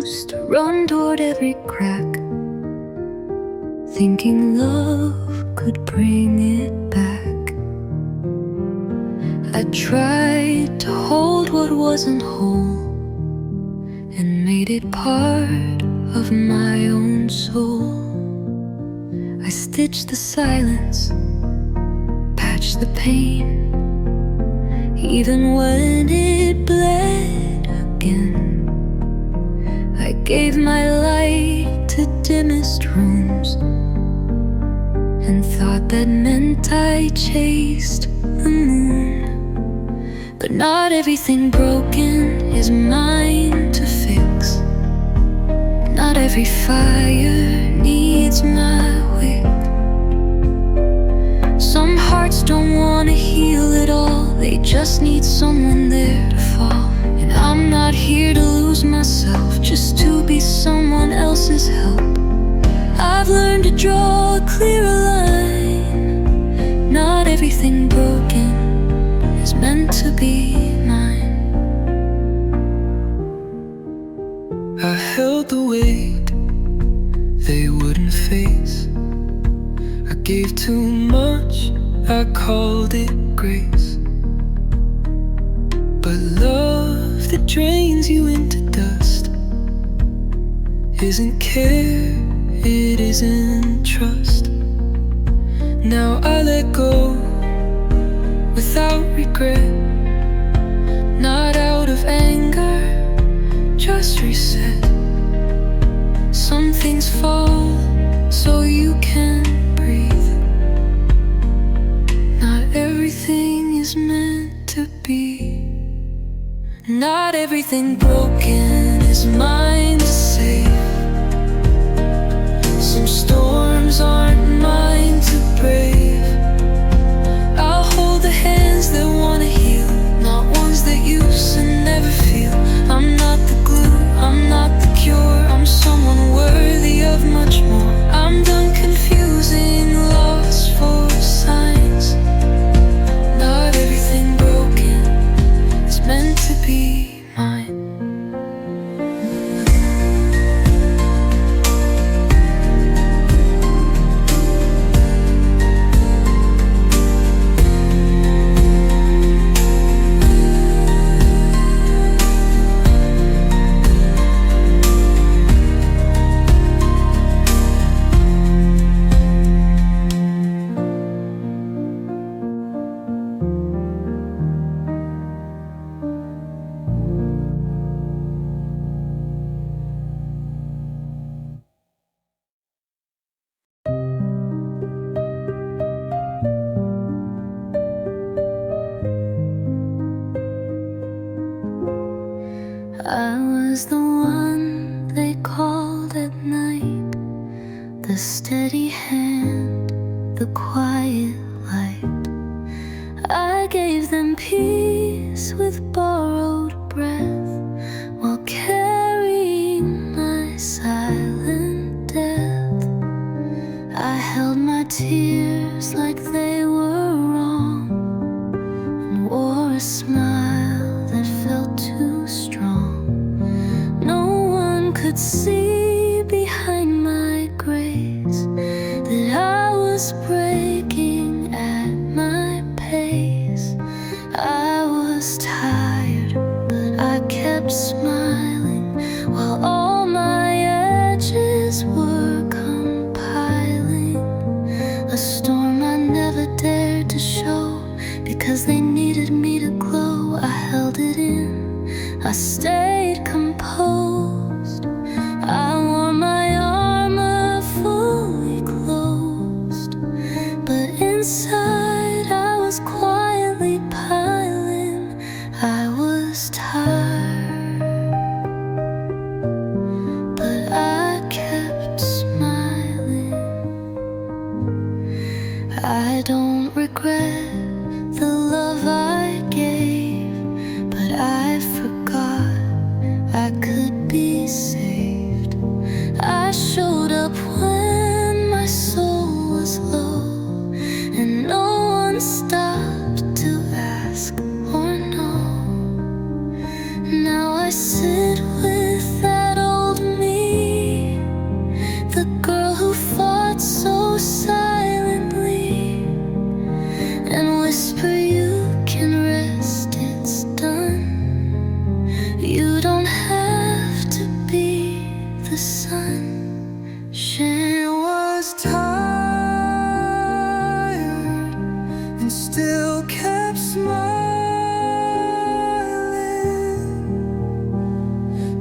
closed, run toward every crack, thinking love could bring it back. I tried to hold what wasn't whole and made it part of my own soul. I stitched the silence, patched the pain, even when it bled again. I gave my light to dimmest rooms and thought that meant I chased the moon. But not everything broken is mine to fix. Not every fire needs my wick. Some hearts don't wanna heal at all, they just need someone there to fall. And I'm not here to lose myself, just to be someone else's help. I've learned to draw a clearer line. Not everything broken is meant to be mine. I held the weight they wouldn't face. I gave too much, I called it grace. But love that drains you into dust isn't care, it isn't trust. Now I let go without regret, not out of anger, just reset. Some things fall so you can breathe. Not everything is meant to be. Not everything broken is mine to save. Some storms aren't mine to brave. I'll hold the hands that wanna heal, not ones that used to never feel. I'm not the glue, I'm not the cure, I'm someone worthy of much more. I'm done confusing loss for signs. Not everything broken is meant to be mine. I was the one they called at night, the steady hand, the quiet light. I gave them peace with borrowed breath while carrying my silent death. I held my tears like they were wrong and wore a smile that felt too strong. Could see behind my grace that I was breaking at my pace. I was tired, but I kept smiling while all my edges were compiling. A storm I never dared to show because they needed me to glow. I held it in, I stayed composed. I wore my armor fully closed, but inside I was quietly piling. I was tired, but I kept smiling. I don't regret the love I gave, but I forgot I could be saved. I showed up when my soul was low, and no one stopped to ask or know. Now I sit with that old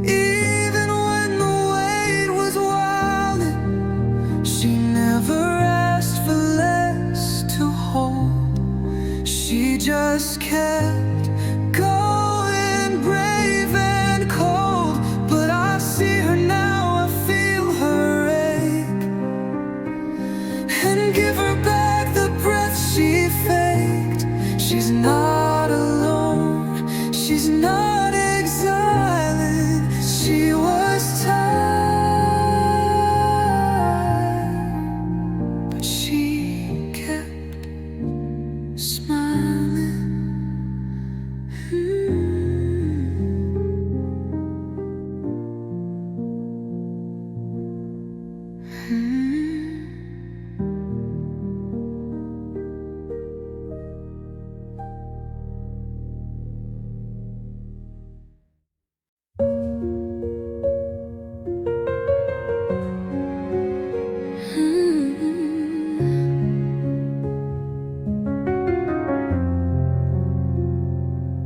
Even when the weight was wilding, she never asked for less to hold. She just kept going, brave and cold. But I see her now, I feel her ache, and give her back the breath she faked. She's not alone, she's not exiling. She was tired, but she kept smiling.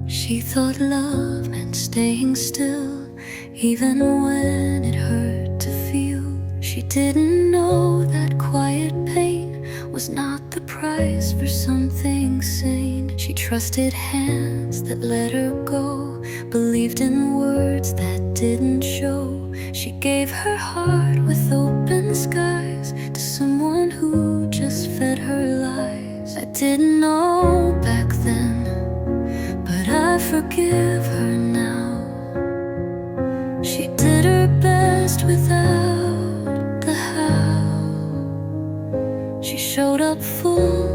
She thought love meant staying still, even when it hurt to feel. She didn't know that quiet pain was not the price for something sane. She trusted hands that let her go, believed in words that didn't show. She gave her heart with open skies to someone who just fed her lies. I didn't know back then, but I forgive her now. She did her best without the how. She showed up full,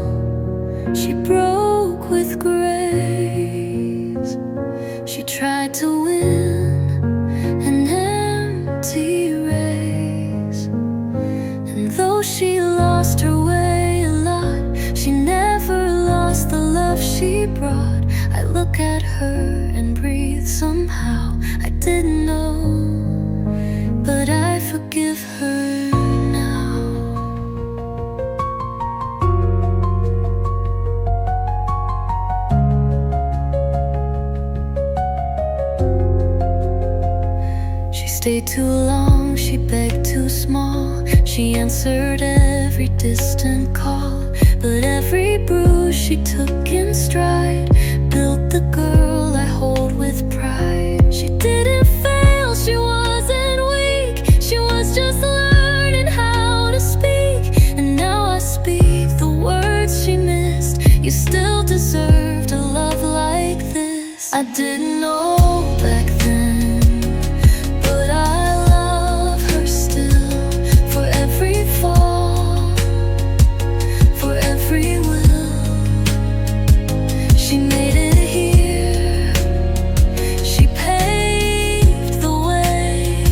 she broke with grace. She tried to win an empty race, and though she lost her way a lot, she never lost the love she brought. I look at her and breathe somehow. I didn't know, but I forgive her now. She stayed too long, she begged too small. She answered every distant call, but every bruise she took in stride built the girl I hold with pride. She didn't fail, she wasn't weak, she was just learning how to speak. And now I speak the words she missed. You still deserved a love like this. I didn't know back then, but I love her still. For every fall, for every will, she made it here. She paved the way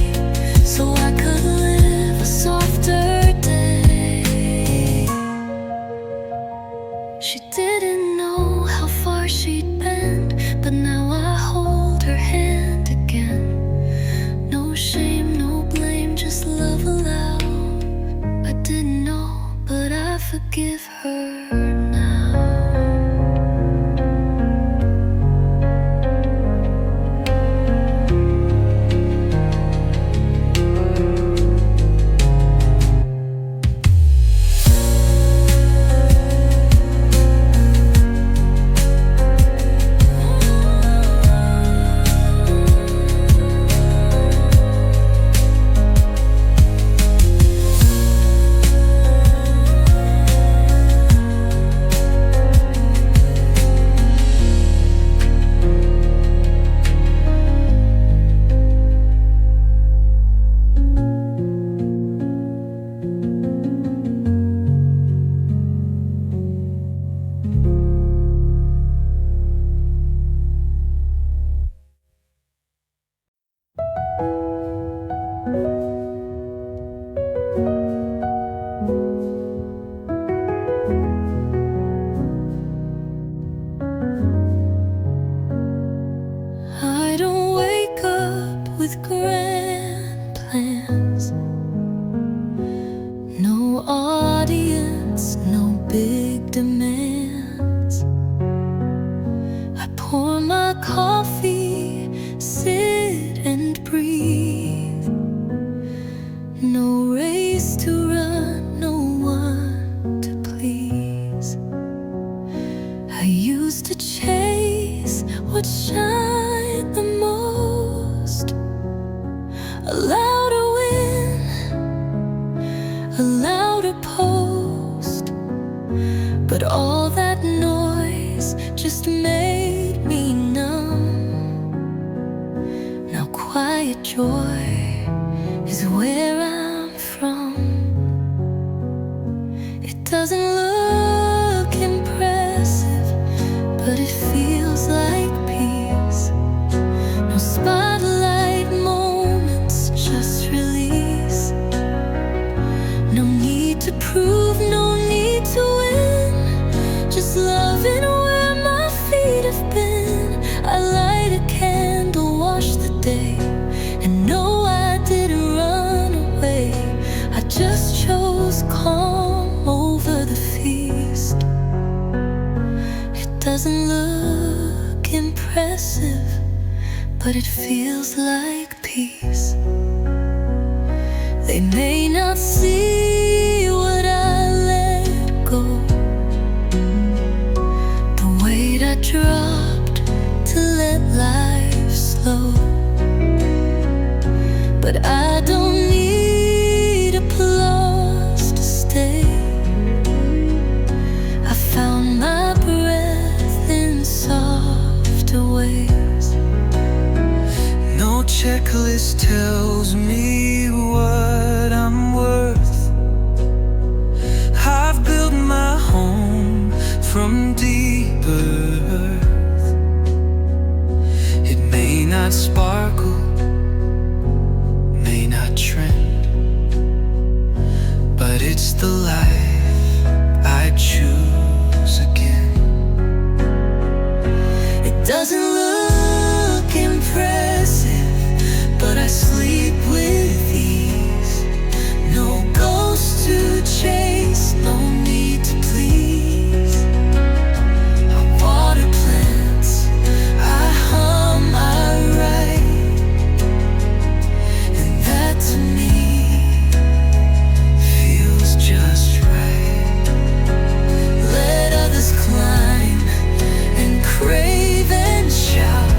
so I could live a softer day. She didn't know how far she'd been, but now I hold her hand again. No shame, no blame, just love aloud. I didn't know, but I forgive her now. I don't wake up with grand plans, no audience, no big demands. pour my coffee, sit and breathe. No race to run, no one to please. I used to chase what shined the most, a louder win, a louder post. But all that noise just made me numb. Now quiet joy is where I'm from. It doesn't look impressive, but it feels like peace. No spotlight moments, just release. No need to prove, no need to win. Just loving where my feet have been. I light a candle, wash the day, and no, I didn't run away. I just chose calm over the feast. It doesn't look impressive, but it feels like peace. They may not see what I let go, the weight I dropped to let life slow. But I don't need applause to stay. I found my breath in softer ways. No checklist tells me what I'm worth. I've built my home from deep earth. It may not sparkle, may not trend, but it's the life I choose again. It doesn't look impressive, but I sleep with ease. No ghost to chase, no need to please. I water plants, I hum, I write, and that to me feels just right. Let others climb and crave and shout.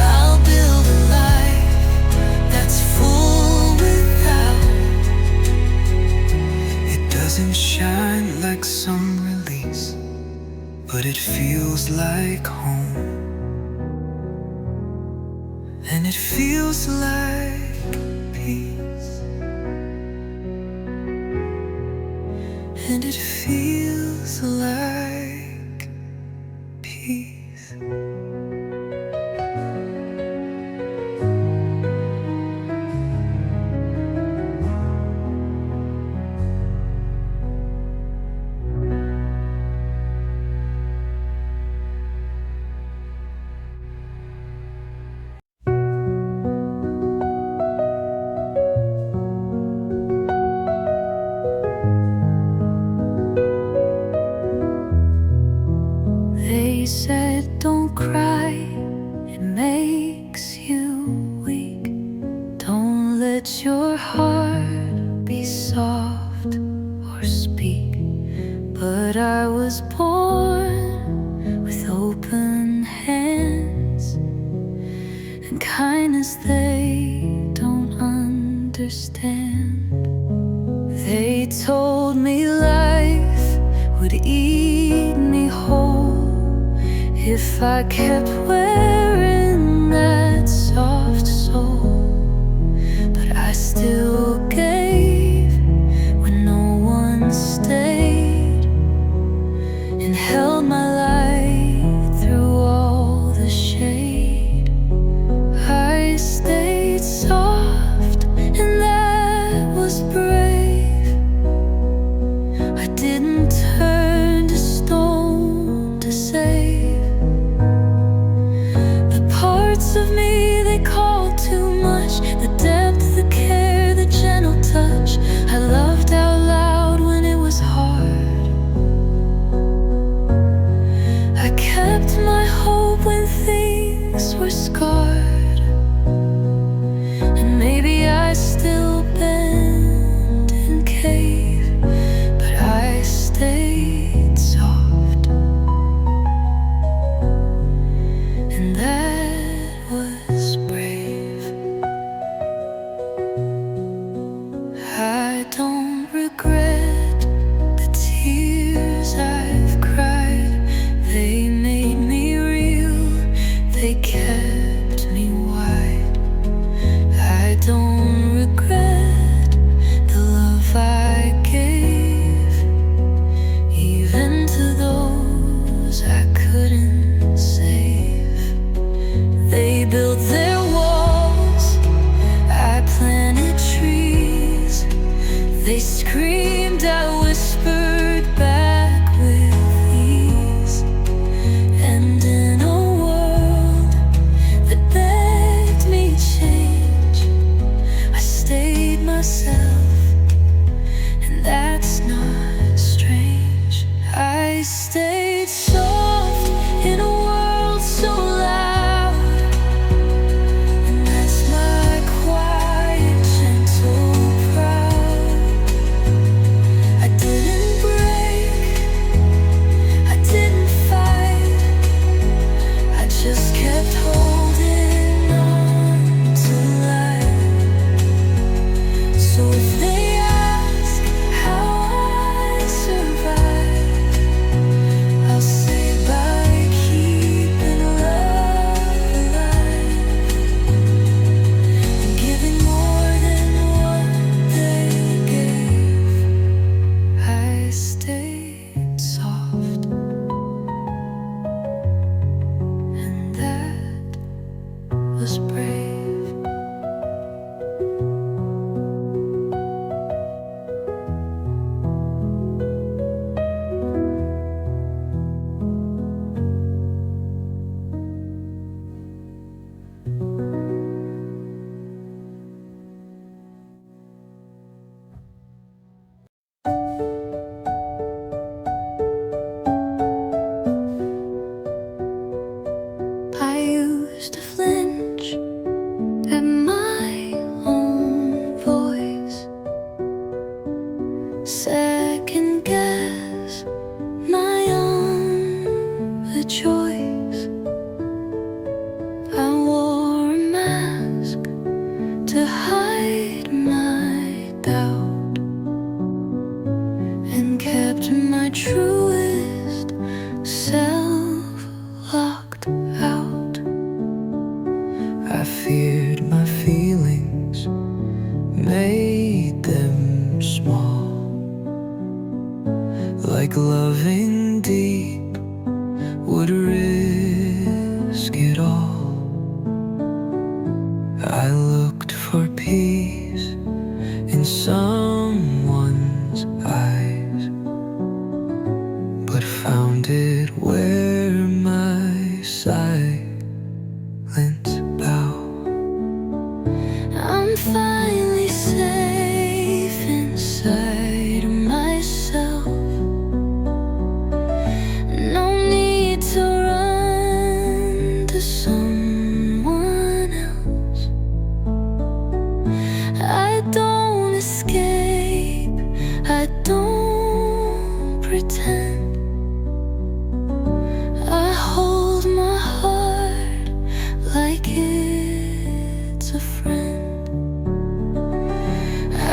I'll build a life that's full without. It doesn't shine like some release, but it feels like home. And it feels like peace. And it feels like peace. They said don't cry, it makes you weak. Don't let your heart be soft or speak. But I was born with open hands and kindness they don't understand. They told me life would eat me whole if I kept wearing that soft soul. But I still gave when no one stayed, and held my light through all the shade. I stayed soft, and that was brave. I didn't turn to stone to save. choice. I wore a mask to hide my doubt and kept my truest self locked out. I feared my feelings, made them small, like loving deep would risk it all. I looked for peace in someone's eyes, but found it where my silence bow. I'm finally safe inside of myself. No need to run to someone else. I don't escape, I don't pretend. I hold my heart like it's a friend.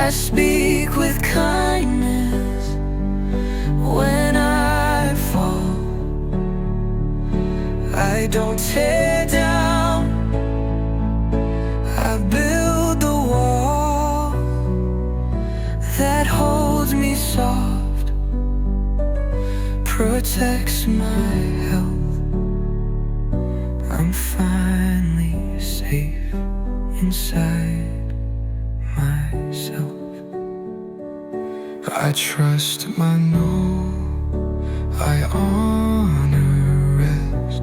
I speak with kindness when I fall. I don't tear down, I build the wall that holds me soft, protects my health. I'm finally safe inside myself. I trust my no, I honor rest.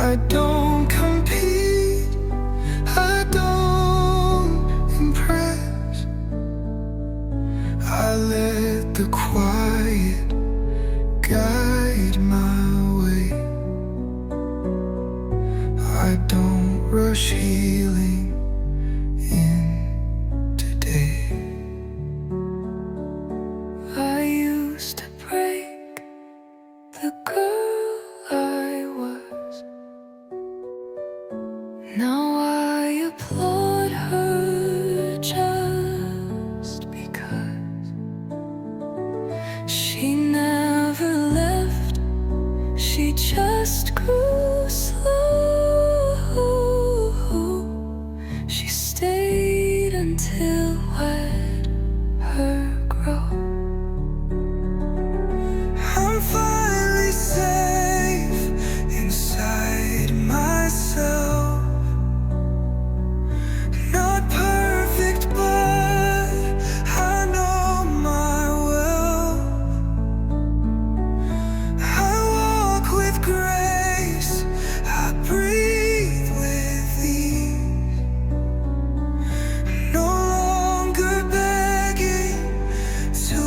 I don't compete, I don't impress. I let the quiet guide my way. I don't rush healing in today. I used to break the girl I was. Now I applaud her just because she never left, she just grew slow. She stayed until let her grow. I'm finally safe inside myself. Not perfect, but I know my will. I walk with grace, I breathe with ease. No longer begging to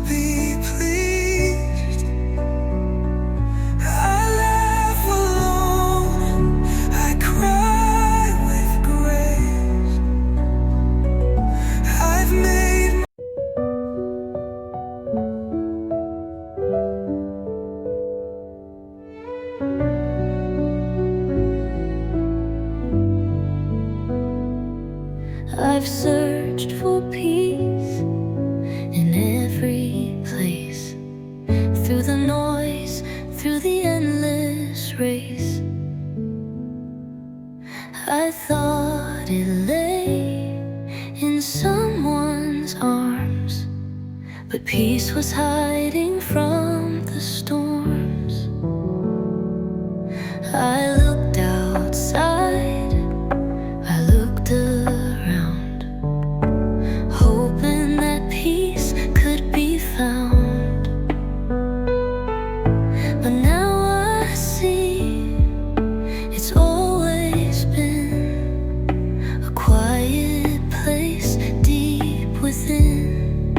be pleased. I laugh alone, I cry with grace. I've made I've searched for peace in every place, through the noise, through the endless race. I thought it lay in someone's arms, but peace was hiding from the storms. I looked outside, I looked around, hoping that peace could be found. But now I see it's always been a quiet place deep within.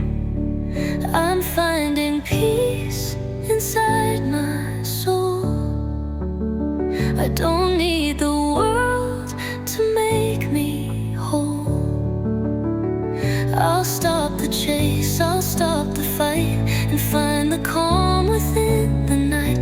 I'm finding peace inside my soul. I don't need the world to make me whole. I'll stop the chase, I'll stop the fight, and find the calm within the night.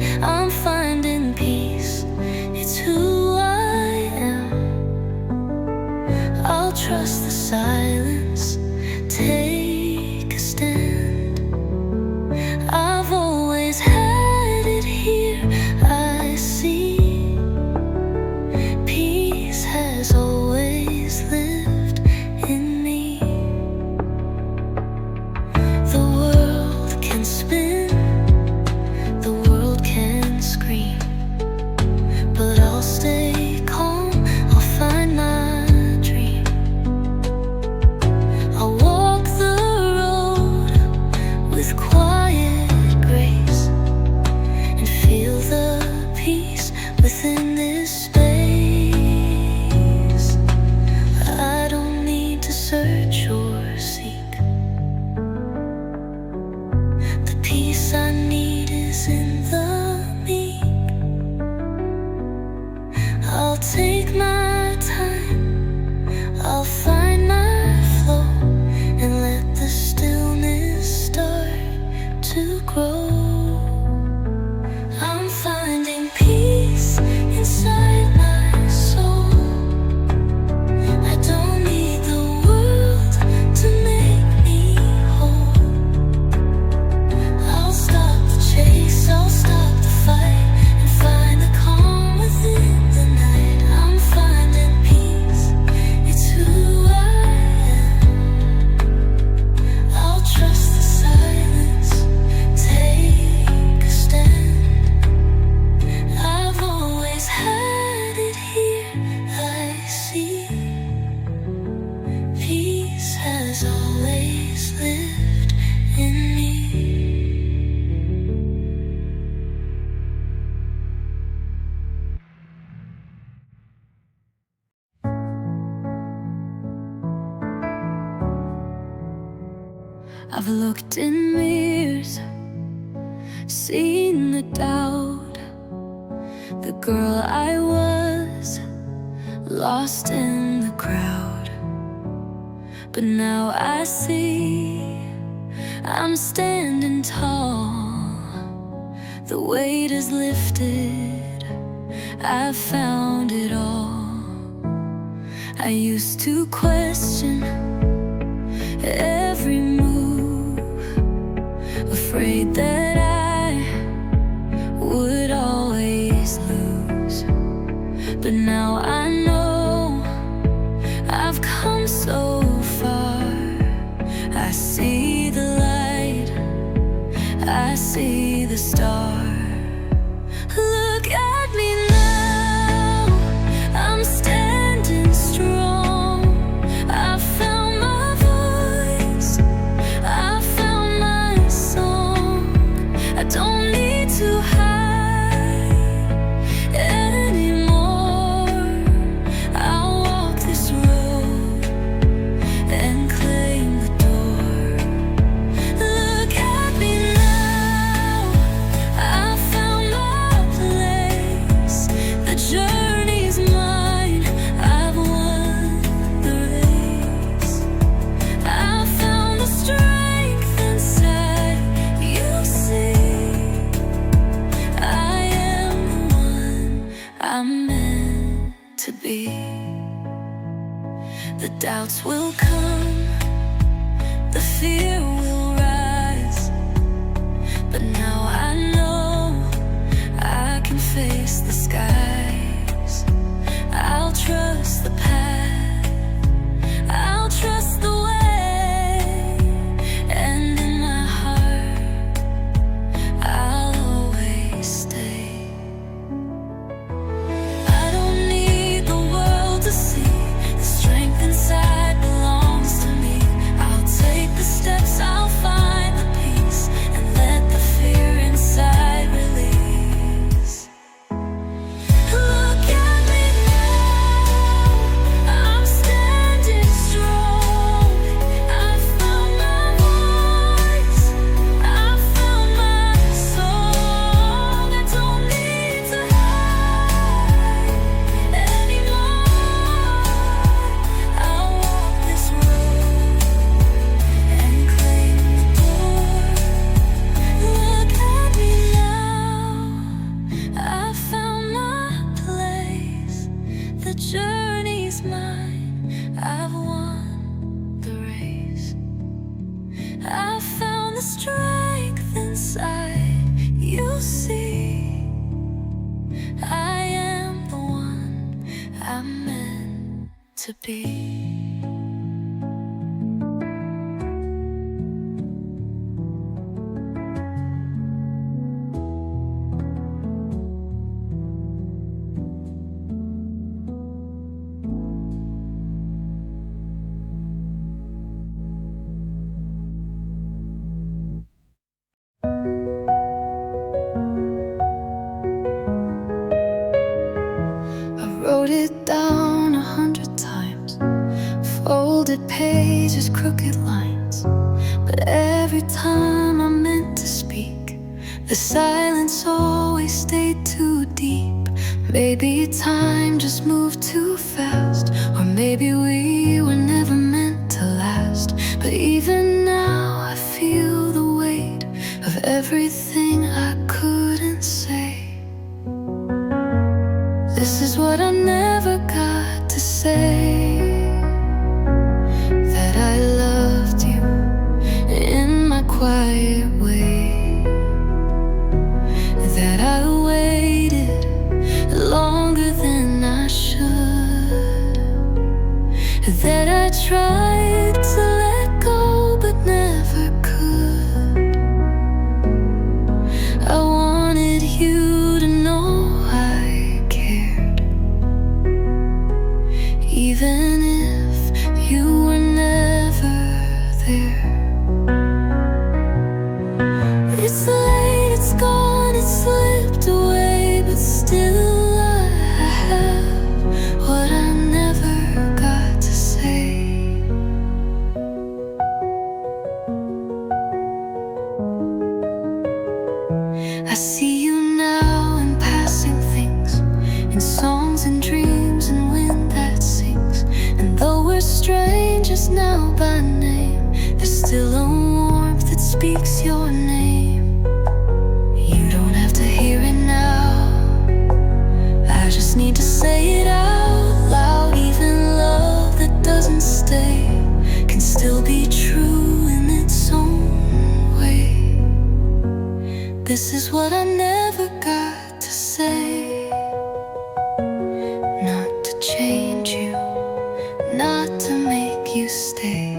I've looked in mirrors, seen the doubt, the girl I was, lost in the crowd. But now I see I'm standing tall, the weight is lifted, I've found it all. I used to question every move, afraid that I would always lose. But now I know I've come so far. I see the light, I see the star. Look at me now, I'm standing strong. I found my voice, I found my song. I don't need to hide anymore. I'll walk this road and claim the door. Look at me now, I found my place. The journey's mine, I've won the race. I found the strength inside, you see. I am the one I'm meant to be. The doubts will come, the fear will rise, but now I know I can face the skies. I'll trust the path, I'll trust the way, and in my heart I'll always stay. I don't need the world to see, the strength inside belongs to me. I'll take the steps, I'll find the peace, and let the fear inside release. Look at me now, I'm standing strong. I found my voice, I found my song. I don't need to hide anymore. I'll walk this road and claim the door. Look at me now, I found my place. The journey's mine, I've won the race. I found the strength inside, you see. I am the one I'm meant to be. I wrote it down 100 times, folded pages, crooked lines. But every time I meant to speak, the silence always stayed too deep. Maybe time just moved too fast, or maybe we were never meant to last. But even now I feel the weight of everything I couldn't say. This is what I never got to say, that I loved you in my quiet way, that I waited longer than I should, that I tried to let go but never could. I wanted you to know I cared. still a warmth that speaks your name. You don't have to hear it now, I just need to say it out loud. Even love that doesn't stay can still be true in its own way. This is what I never got to say. Not to change you, not to make you stay,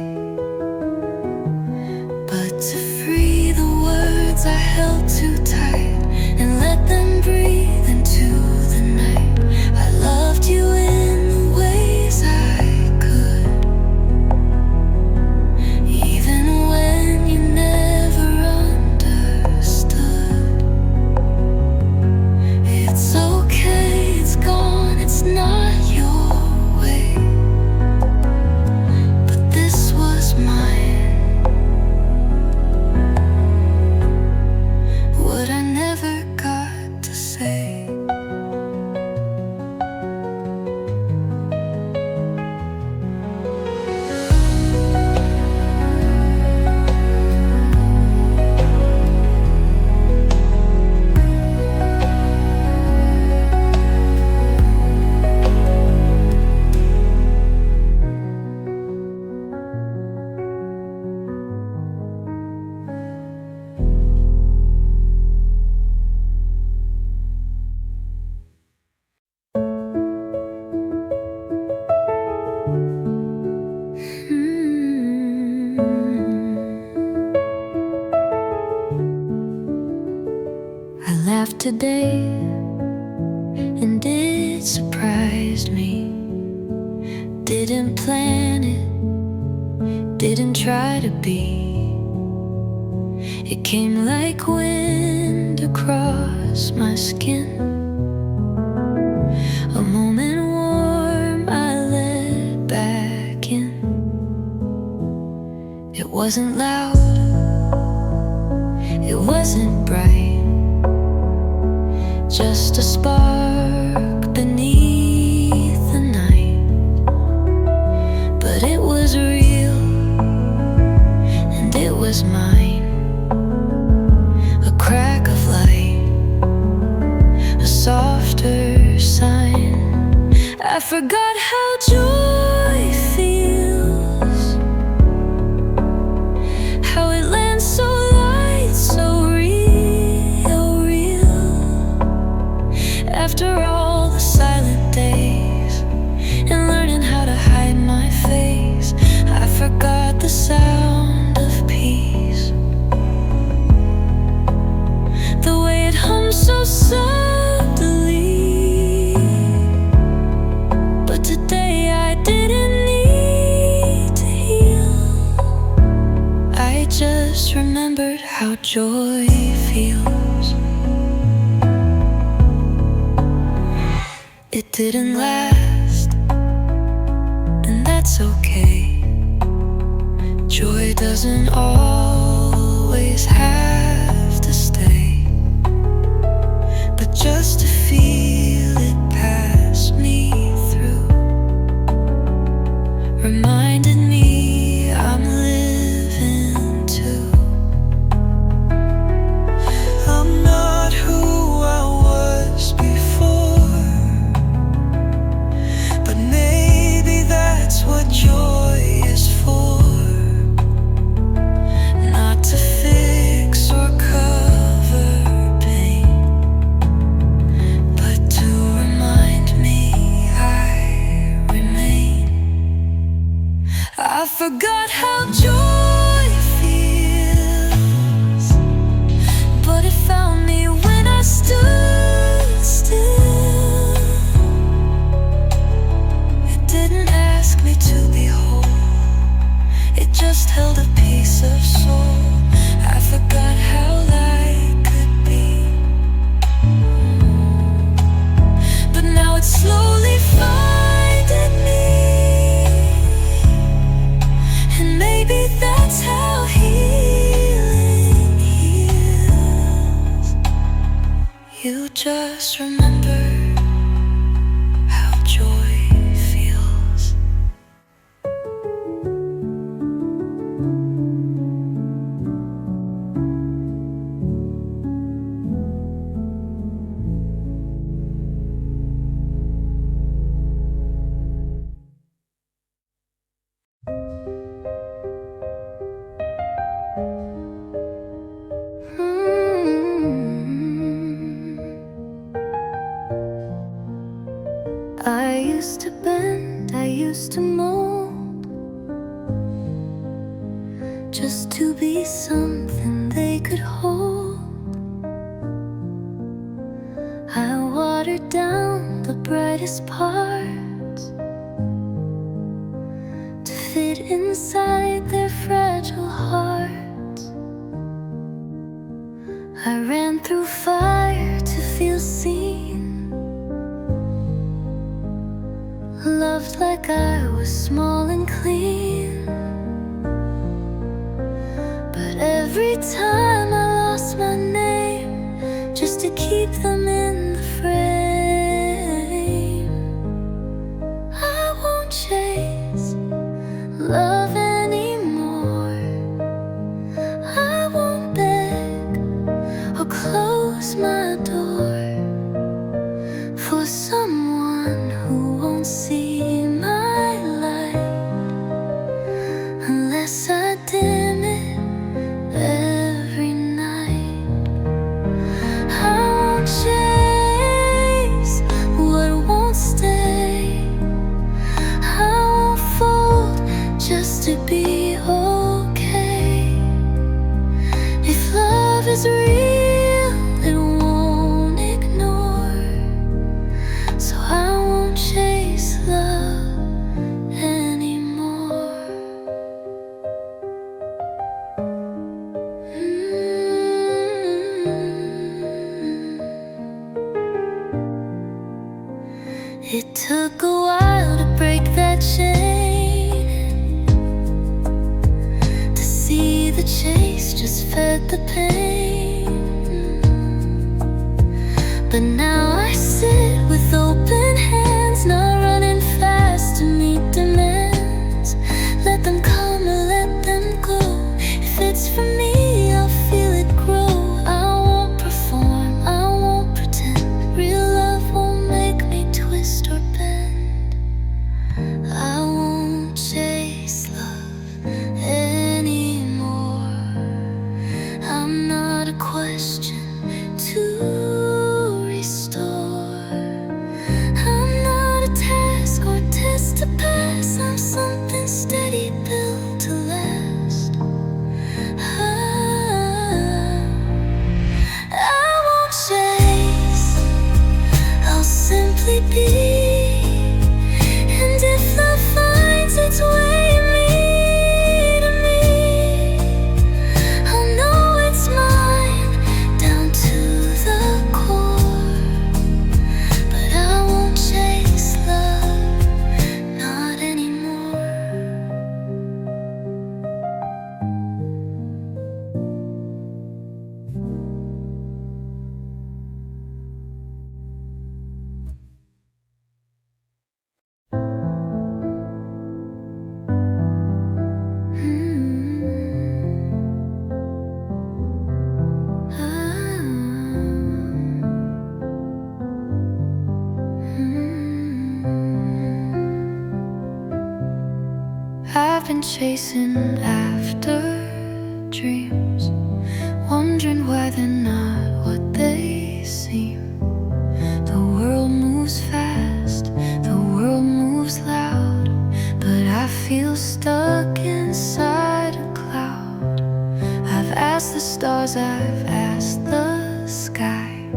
but to free the words I held too tight and let them breathe into the night. I loved you in the ways I could, even when you never understood. It's okay, it's gone, it's not your way, but this was mine. What I never got to say. I laughed today and it surprised me. Didn't plan it, didn't try to be. It came like wind across my skin. A moment warm I let back in. It wasn't loud, it wasn't bright, just a spark beneath the night. But it was real, and it was mine. A crack of light, a softer sign. I forgot how joy feels, how it lands so light, so real, real. After all the silent days and learning how to hide my face, I forgot the sound of peace, the way it hums so subtly. But today I didn't need to heal, I just remembered how joy feels. It didn't last, and that's okay. Joy doesn't always have to stay, but just to feel it pass me through reminded me I'm living too. I'm not who I was before, but maybe that's what joy is for. Not to fix or cover pain, but to remind me I remain. I forgot how joy feels, but it found me when I stood still. It didn't ask me to be whole, it just held a piece of soul. I forgot how light could be, but now it's slowly finding me. And maybe that's how healing heals. You just remember how joy feels. I used to bend, I used to mold, just to be something they could hold. I watered down the brightest parts to fit inside their fragile hearts. I ran through fire to feel seen, loved like I was small and clean. But every time I lost my name, just to keep them in the frame, I won't chase love anymore. I won't beg or close my door for someone who won't see my light unless I dim it every night. I won't chase what won't stay. I won't fold just to be okay. If love is real, it won't ignore. So I won't chase love anymore. It took a while to break that chain, to see the chase just fed the pain. But now I sit with open hands, not running fast to meet demands. Let them come or let them go. If it's for me, I'll feel it grow. I won't perform, I won't pretend. Real love won't make me twist or bend. I won't chase love anymore. I'm not a question to restore. I'm not a task or test to pass. I'm something steady built to last. I won't chase, I'll simply be. And if love finds its way to me, I'll know it's mine down to the core. But I won't chase love, not anymore. I've been chasing after dreams, wondering why they're not what they seem. The world moves fast, the world moves loud, but I feel stuck inside a cloud. I've asked the stars, I've asked the sky,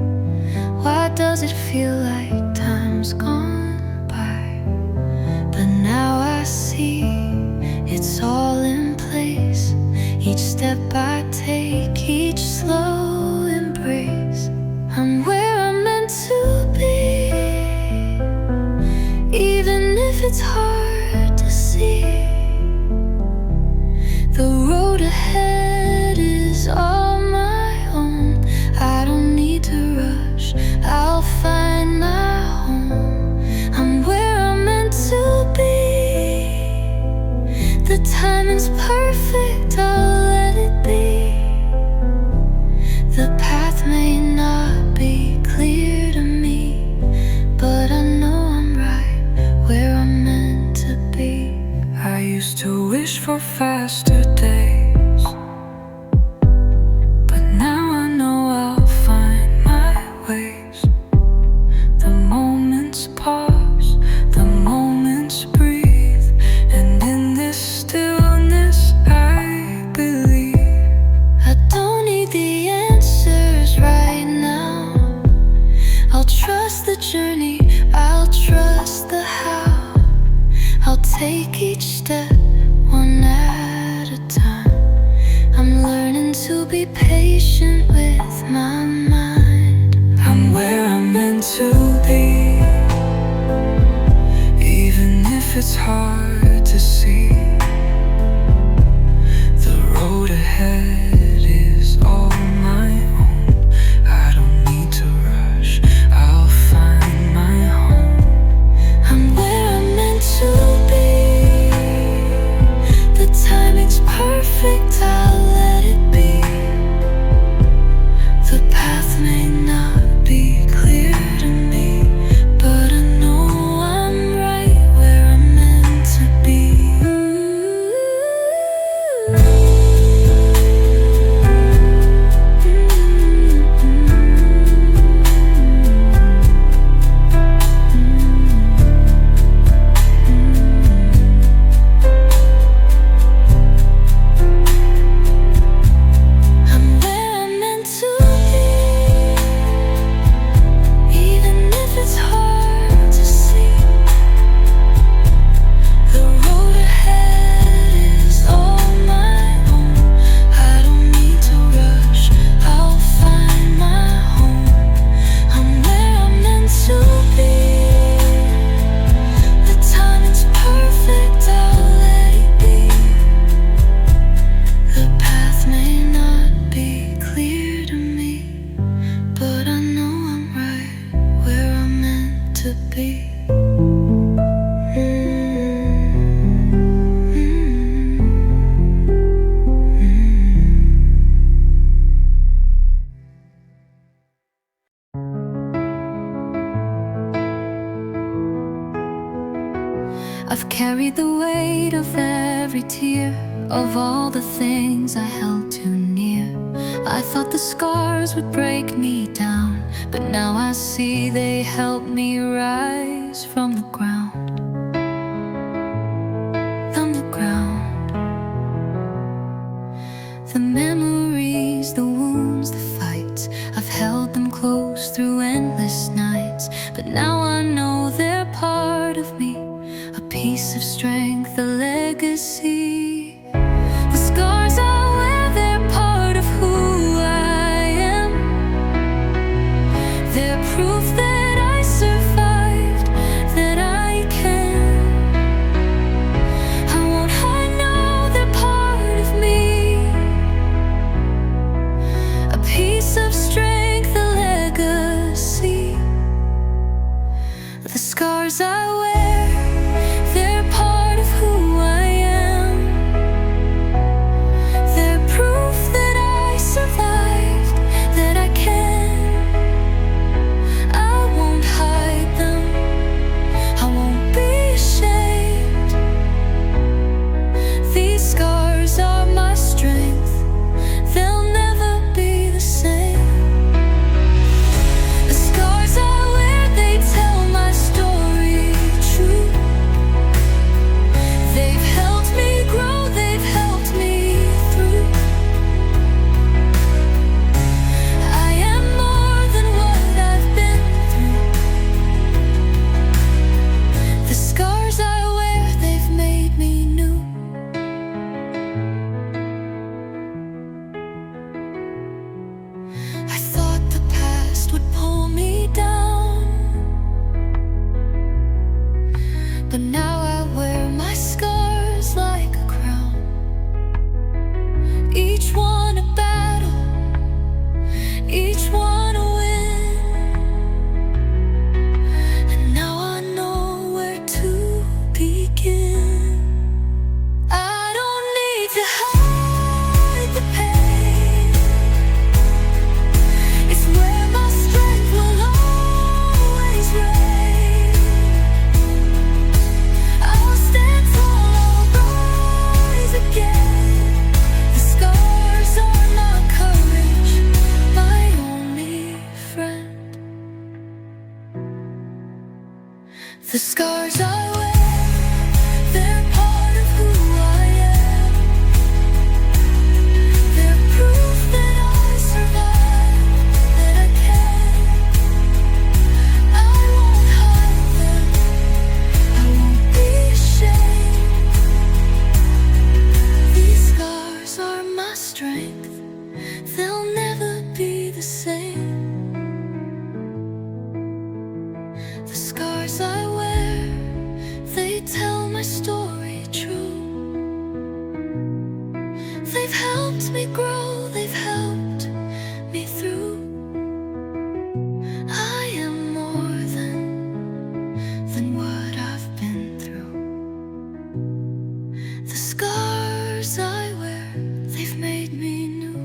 why does it feel like time's gone by? But now I see it's all in place. Each step I take, each slow embrace, I'm where I'm meant to be. Even if it's hard to see, the road ahead is all my own. I don't need to rush, I'll find my home. I'm where I'm meant to be. The timing's perfect, I'll let it be. The path may not be clear to me, but I know I'm right where I'm meant to journey. I'll trust the how. I'll take each step one at a time. I'm learning to be patient with my mind. I'm where I'm meant to be, even if it's hard to see. The road ahead is all my own. I don't need to rush, I'll find my home. I'm where I'm meant to be. The timing's perfect, I'll let it be. The path may not be clear to me, but I know I'm right where I'm meant to be. I'm where I'm meant to be, even if it's hard to see. The road ahead is all my own. I don't need to rush, I'll find my home. I'm where I'm meant to be. The timing's perfect, I'll let it be. The path may not be clear to me, but I know I'm right where I'm meant to be. I've carried the weight of every tear, of all the things I held too near. I thought the scars would break me down, but now I see they help me rise from the ground. From the ground. The memories, the wounds, the fights, I've held them close through endless nights, but now I know they're part of me. A piece of strength, a legacy. The scars I wear, they're part of who I am. They're proof that I survived, that I can. I won't hide, no, they're part of me. A piece of strength, a legacy. The scars I wear, they're part of who I am. They're proof that I survived, that I can. I won't hide them, I won't be ashamed. These scars are my strength, they'll never be the same. The scars I wear, they tell my story true. They've helped me grow, they've helped me through. I am more than what I've been through. The scars I wear, they've made me new. I thought the past would pull me down, but now I wear my scars like a crown. Each one a battle, each one a win. And now I know where to begin. I don't need to hide the pain. It's where my strength will always reign. I'll stand tall, I'll rise again. The scars are my courage, my only friend. The scars I wear, they're part of who I am. They're proof that I survived, that I can. I won't The scars I wear, they tell my story true. They've helped me grow, they've helped me through. I am more than what I've been through. The scars I wear, they've made me new.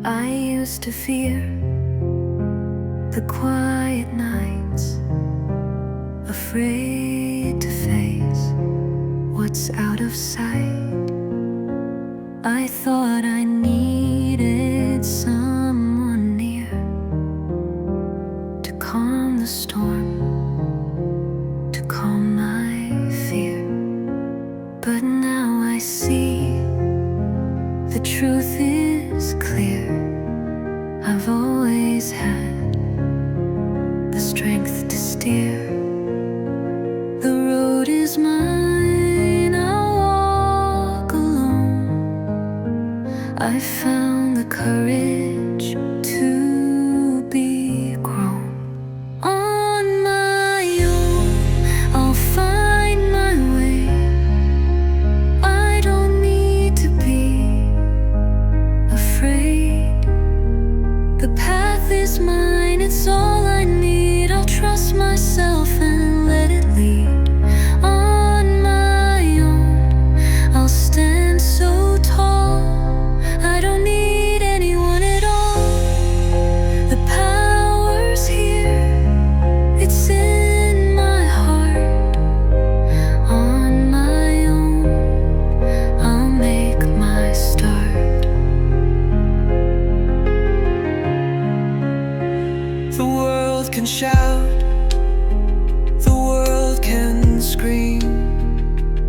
I used to fear the quiet nights, afraid to face what's out of sight. I thought I needed someone near to calm the storm, to calm my fear. But now I see the truth is clear. I've always had the strength to steer. The road is mine, I'll walk alone. I found the courage to be grown. On my own, I'll find my way. I don't need to be afraid. The path is mine, it's all I need. I'll trust myself and let it lead. On my own, I'll stand so tall. I don't need anyone at all. The power's here, it's in my heart. On my own, I'll make my start. The world can shout, the world can scream,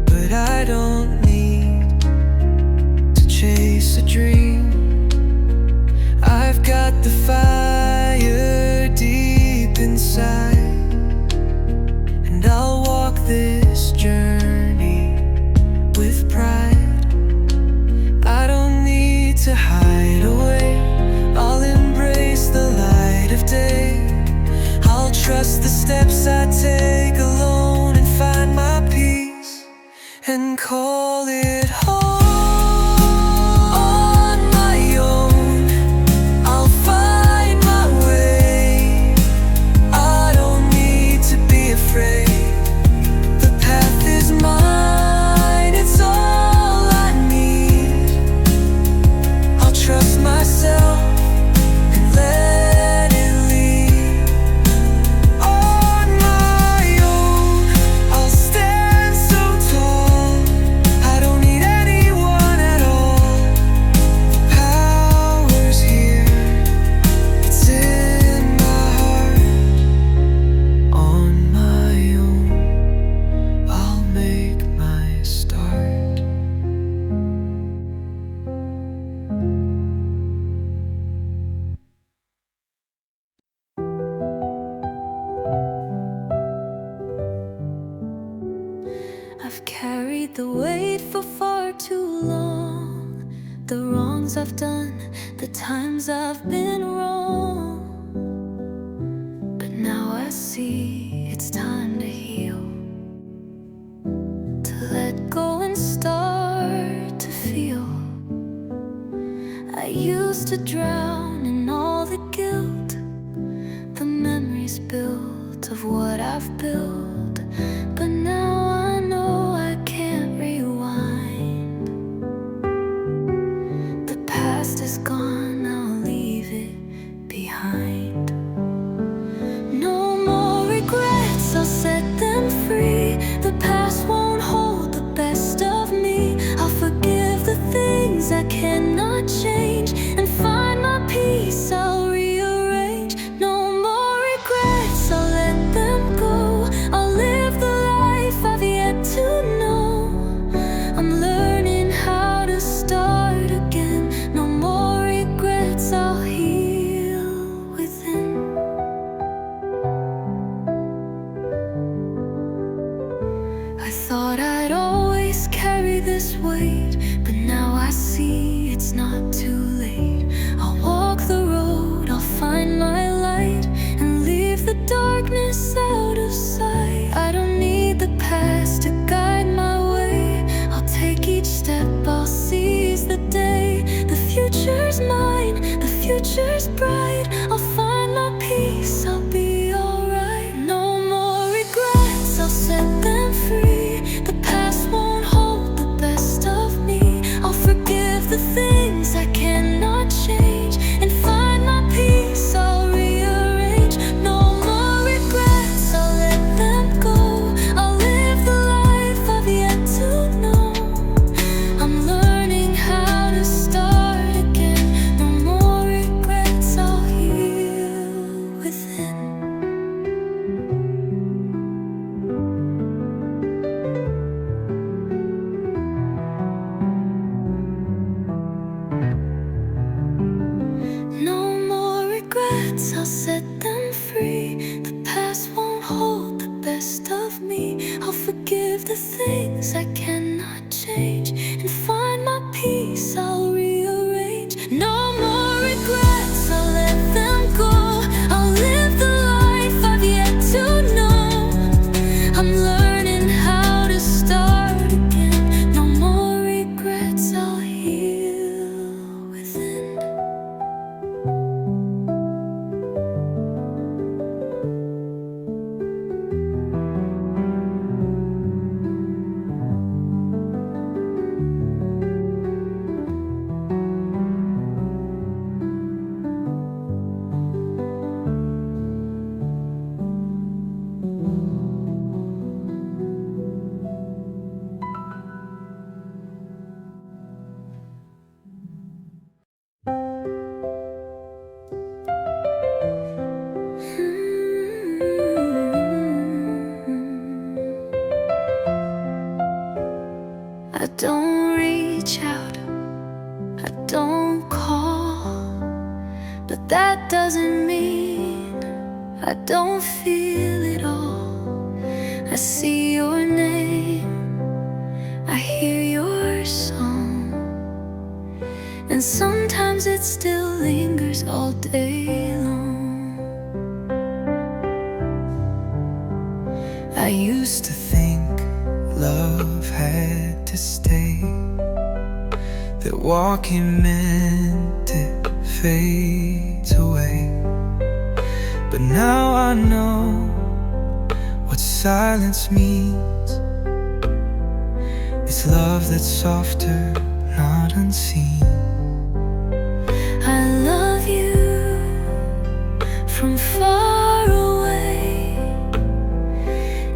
but I don't need to chase a dream. I've got the fire deep inside, and I'll walk this journey with pride. I don't need to hide away, I'll embrace the light of day. I'll trust the steps I take alone and find my peace and call it home. On my own, I'll find my way. I don't need to be afraid. The path is mine, it's all I need. I'll trust myself and let it lead. On my own, I'll stand so tall. I don't need anyone at all. Power's here, it's in my heart. On my own, I'll make my start. I've carried the weight for far too long. The wrongs I've done, the times I've been wrong. But now I see it's time to heal, to let go and start to feel. I used to drown in all the guilt, the memories built of what I've built. But now I know I can't rewind. The past is gone, I'll leave it behind. No more regrets, I'll set them free. The past won't hold the best of me. I'll forgive the things I cannot change and find my peace. I'll rearrange. No more regrets, I'll let them go. I'll darkness out of sight. I don't need the past to guide my way. I'll take each step, I'll seize the day. The future's mine, the future's bright. I'll find my peace, I'll be alright. No more regrets, I'll set them free. The past won't hold the best of me. I'll forgive the things I cannot change and find my peace, I'll rearrange. No more regrets, I'll let them go. I'll live the life I've yet to know. I'm learning how to start again. No more regrets, I'll heal within. No more regrets, I'll set them free. The past won't hold the best of me. I'll forgive the things I cannot change and find my peace, I'll rearrange. No more regrets, I'll let them go. I'll live the life I've yet to know. I'm learning how to start again. No more regrets, I'll heal within. I don't reach out, I don't call, but that doesn't mean I don't feel it all. I see your name, I hear your song, and sometimes it still lingers all day long. I used to think love had to stay, that walking meant it fades away. But now I know what silence means. It's love that's softer, not unseen. I love you from far away,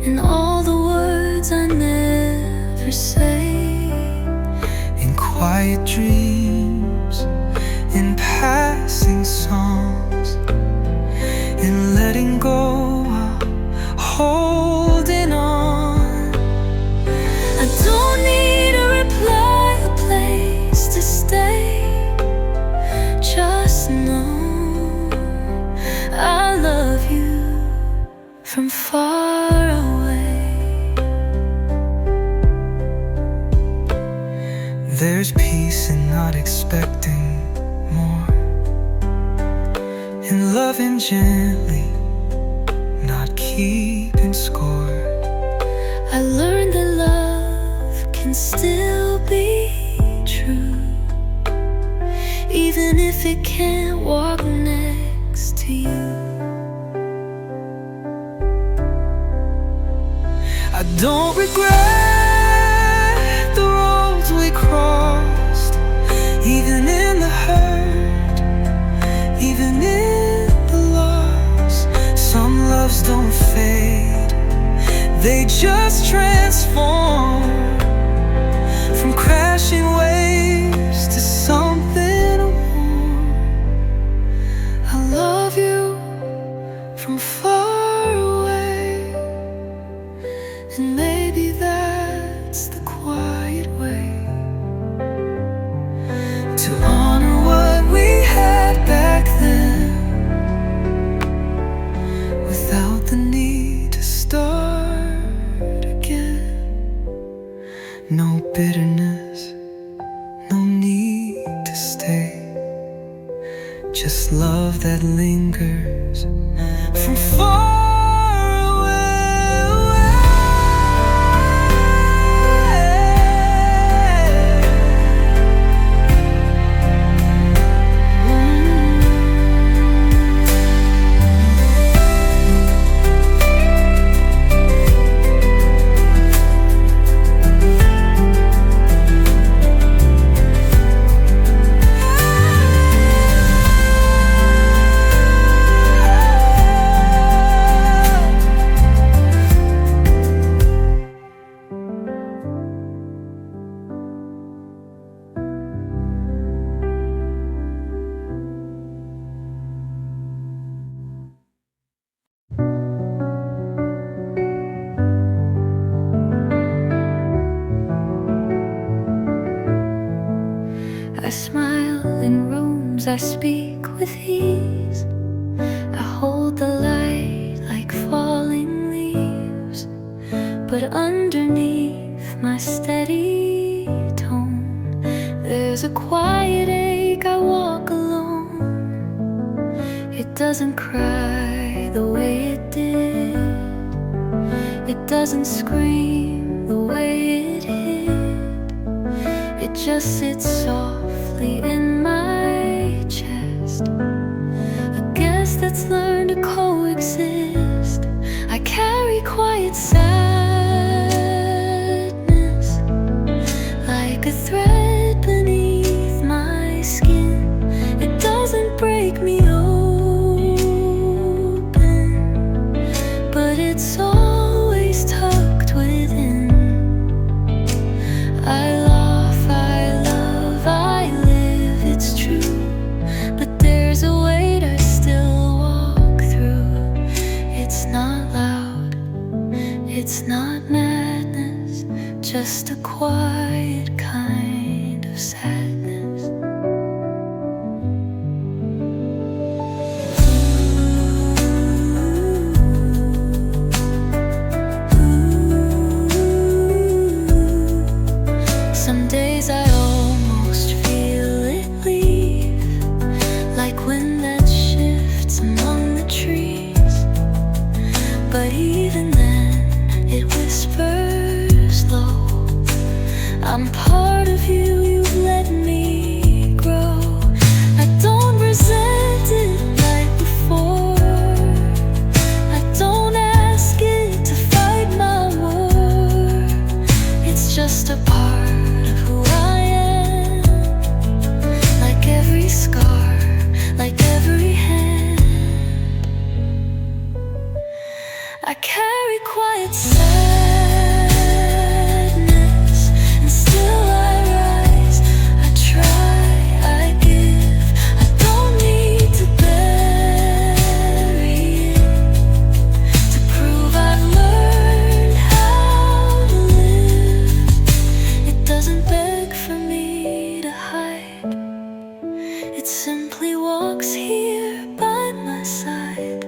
and all the words I never say. In quiet dreams, in passing songs, in letting go, holding on. I don't need a reply, a place to stay. Just know I love you from far away. There's peace in not expecting more, in loving gently, not keeping score. I learned that love can still be true, even if it can't walk next to you. I don't regret the roads we crossed, even in the hurt, even in the loss. Some loves don't fade, they just transform from crashing waves to something warm. I love you from far away, and maybe that's the quiet way to honor what we had back then, without the need to start again. No bitterness, no need to stay, just love that lingers from far words I speak with ease. I hold the light like falling leaves, but underneath my steady tone, there's a quiet ache. I walk alone. It doesn't cry the way it did. It doesn't scream the way it hid. It just sits softly in my chest. I guess that's learned to coexist. I carry quiet sadness like a thread beneath my skin. It doesn't break me open, but it's always tucked within. I laugh, I love, I live, it's true, but there's a weight I still walk through. It's not loud, it's not madness, just a quiet kind of sadness. Some days I almost feel it leave, like wind that shifts among the trees. But even then, it whispers low, I'm part of you, you've let me grow. I don't resent it like before. I don't ask it to fight my war. It's just a part of who I am, like every scar, like every hand. I carry quiet sadness, and still I rise. I try, I give. I don't need to bury it to prove I've learned how to live. It doesn't beg for me to hide. It simply walks here by my side.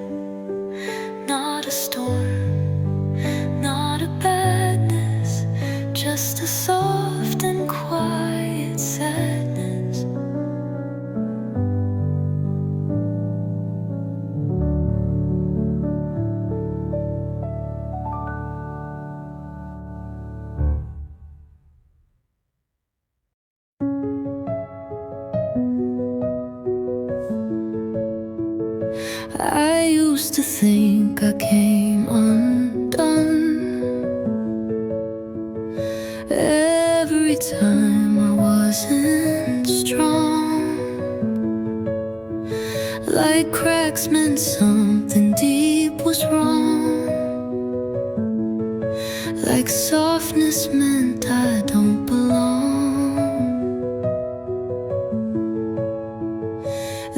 Not a storm, not a badness, just a soft and quiet sadness. I used to think I came undone every time I wasn't strong, like cracks meant something deep was wrong, like softness meant I don't belong.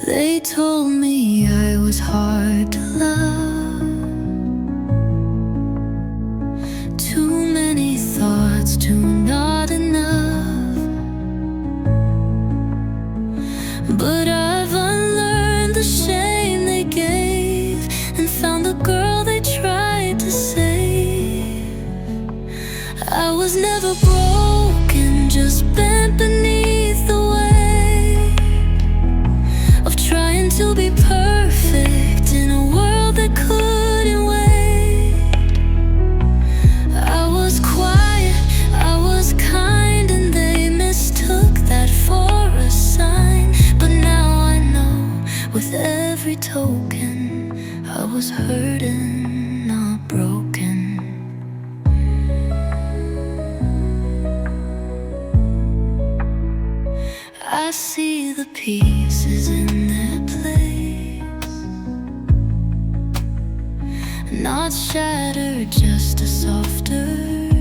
They told me I was hard to love. Too many thoughts, too not enough. But I've unlearned the shame they gave and found the girl they tried to save. I was never broken, just bent beneath the weight of trying to be perfect in a world that couldn't wait. I was quiet, I was kind, and they mistook that for a sign. But now I know, with every token, I was hurting, not broken. I see the pieces in their place, not shattered, just a softer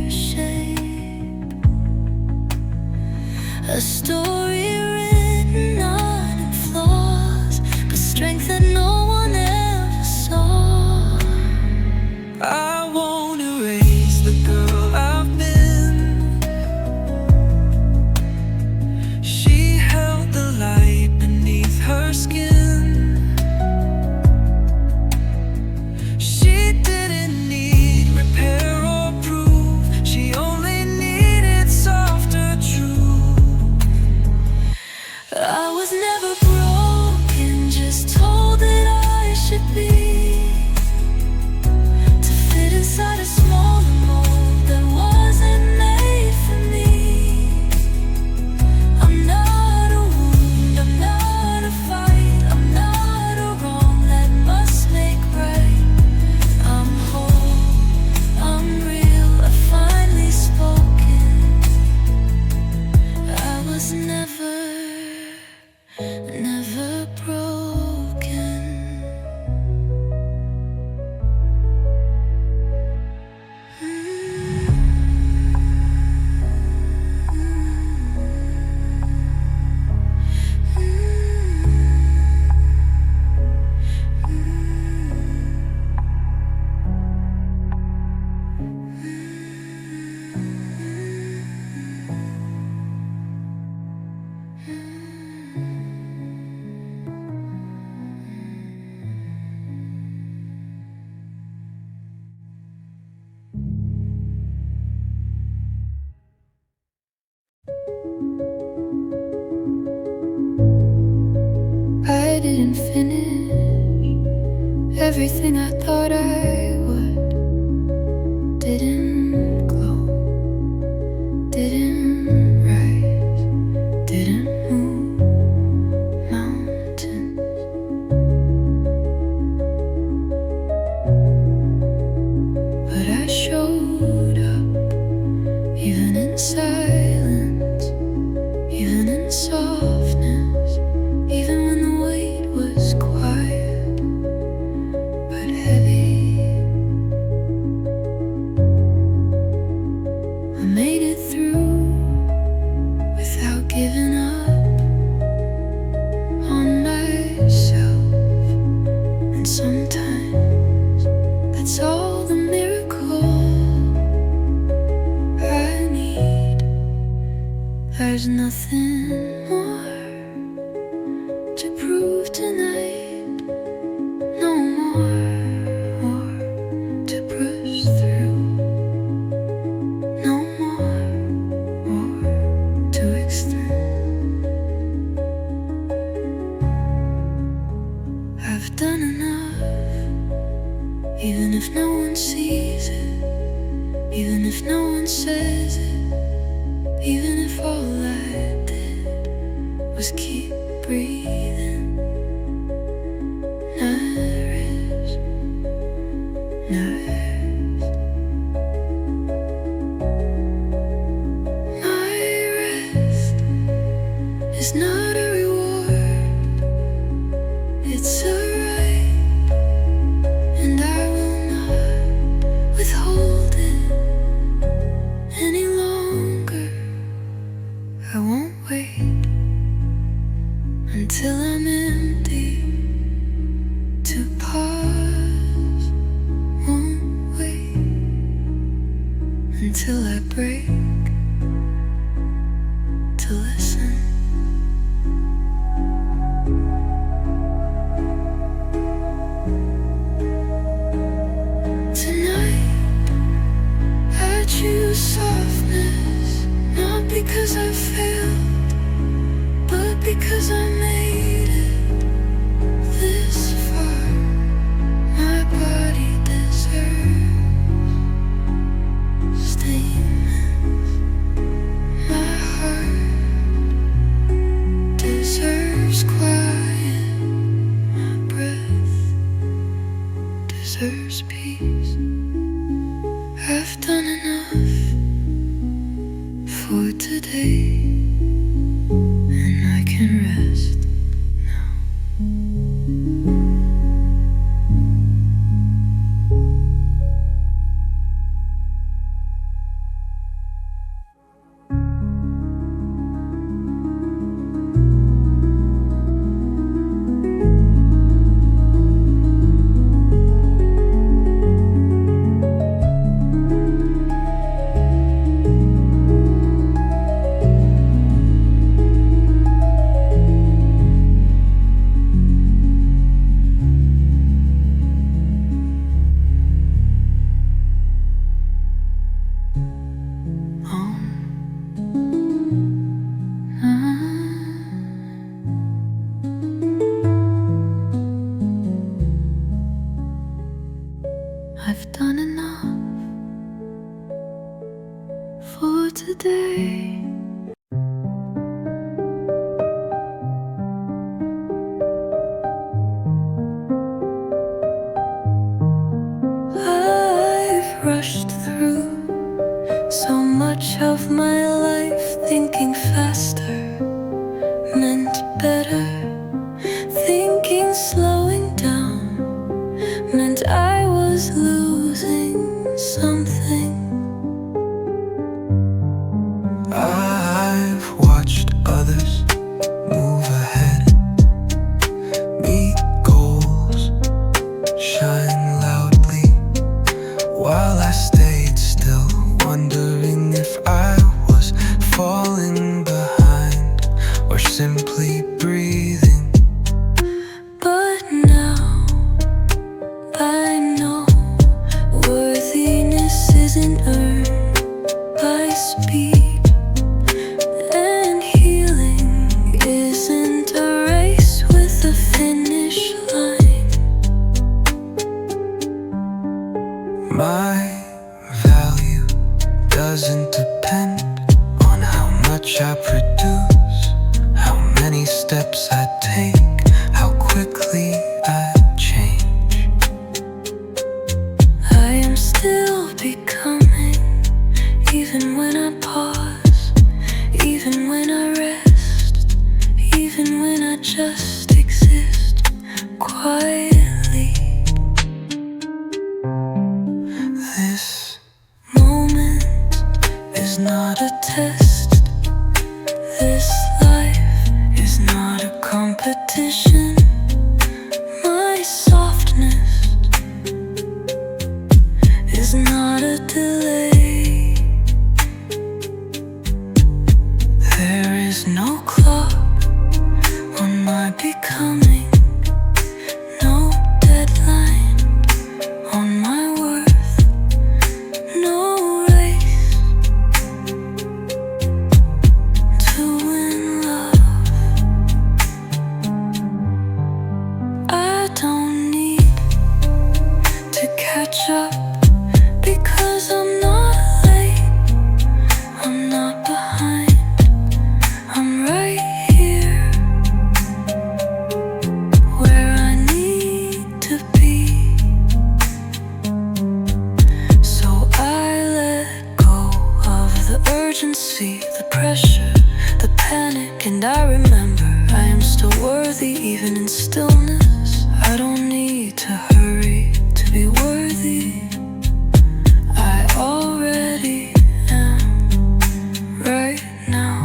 shape. A story written not in flaws, but strength that no one ever saw. I won't erase the girl I've been. She held the light beneath her everything I thought I would didn't glow, didn't rise, didn't move mountains. But I showed up, even in silence, even in softness, even when the weight was quiet but heavy. I made it through without giving up on myself, and sometimes that's all the miracle I need. There's nothing more to prove tonight, no more to push through, no more to extend. I've done enough, even if no one sees it, even if no one says it, even if all I did was keep breathing. Not rest, not rest. My rest is not a reward, it's a right, and I will not withhold it any longer. I won't wait until I'm empty to pause. Won't wait until I break to listen. Tonight I choose softness, not because I failed, but because I made it this far. My body deserves statements, my heart deserves quiet, my breath deserves peace. I've done enough for today, and I can rest now. I've done enough for today. I've rushed through so much of my life, thinking faster meant better, thinking slowing down meant I was losing something. quietly. This moment is not a test. This life is not a competition. My softness is not a delay. There is no clock on my becoming, no deadline on my worth, no race to win love. I don't need to catch up because I'm not late, I'm not behind, I'm right here where I need to be. So I let go of the urgency, the pressure, the panic, and I remember I am still worthy even in stillness. I don't need to hurry to be worthy. I already am right now.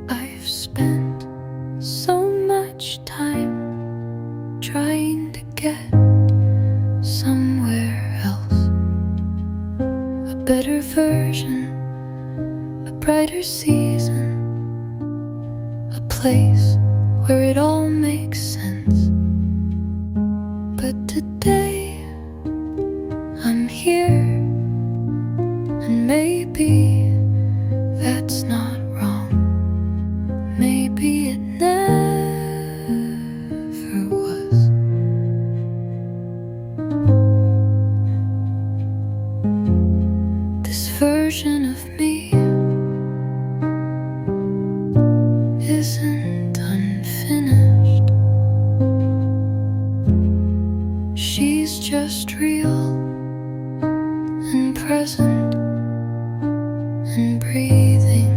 I've spent so much time trying to get somewhere else, a better version, a brighter season, a place where it all makes sense. But today I'm here, and maybe that's not wrong. Maybe it never was. This version of me isn't unfinished. She's just real and present and breathing.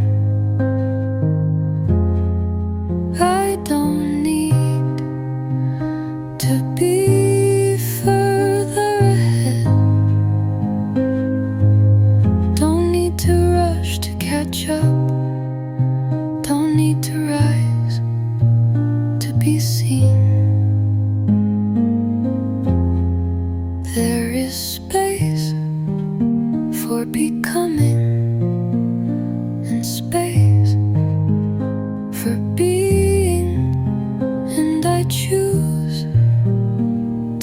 I don't need to be further ahead. Don't need to rush to catch up. Don't need to rise to be seen. There is space for becoming and space for being, and I choose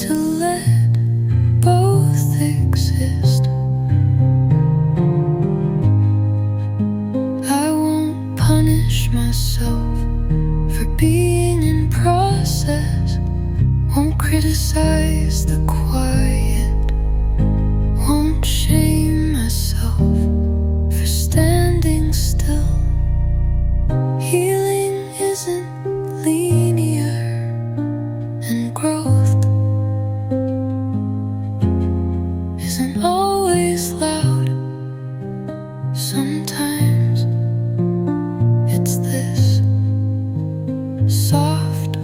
to let both exist. I won't punish myself for being in process, won't criticize the quiet, won't shame myself for standing still. Healing isn't linear, and growth isn't always loud. Sometimes it's this soft,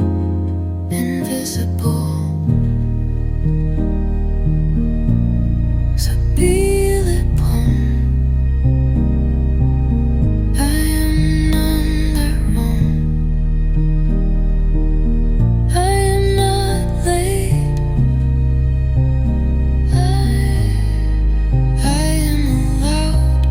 invisible. Sabilepon, I am none that wrong. I am not late. I am allowed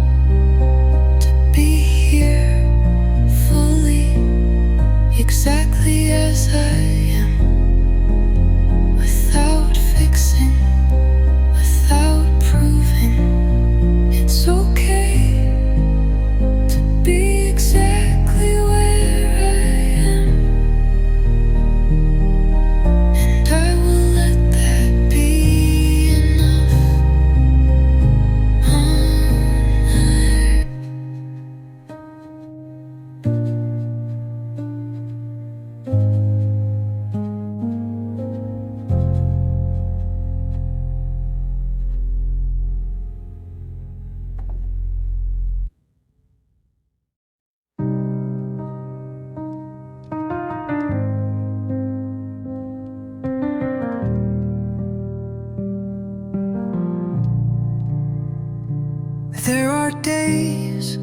ways.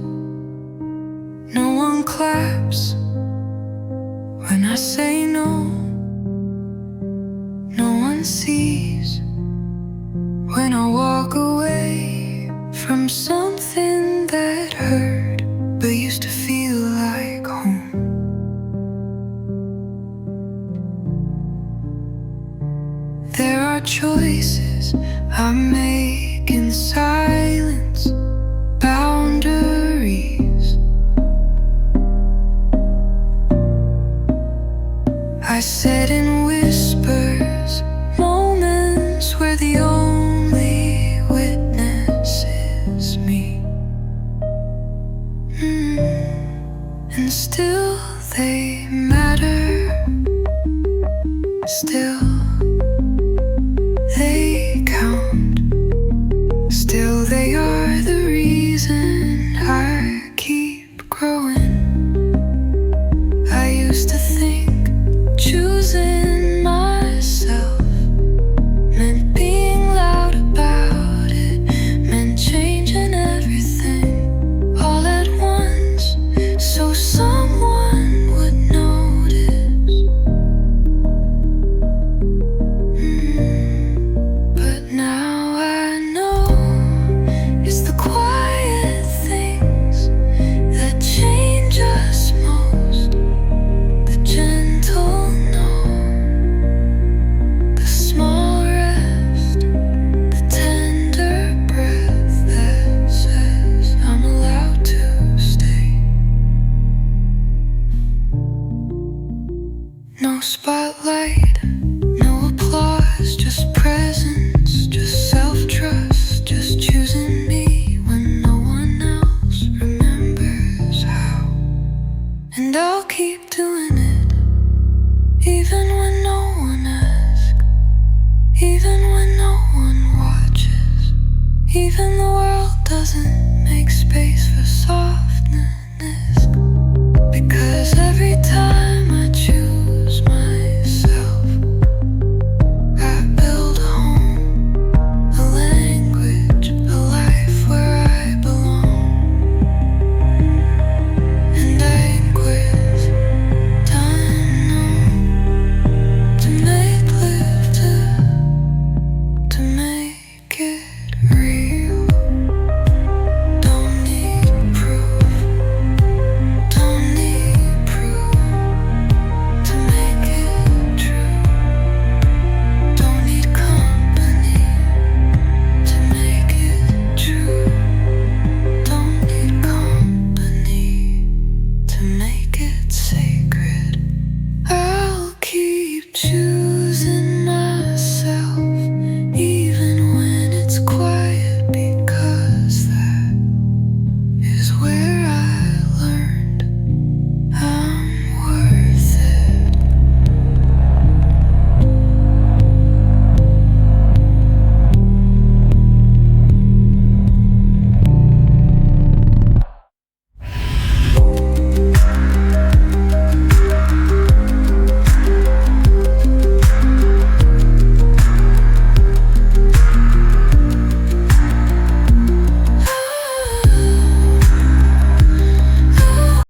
No one claps when I say no. No one sees when I walk away from something that hurt but used to feel like home. There are choices I make in silence, boundaries I set in whispers, moments where the only witness is me. And still they matter, still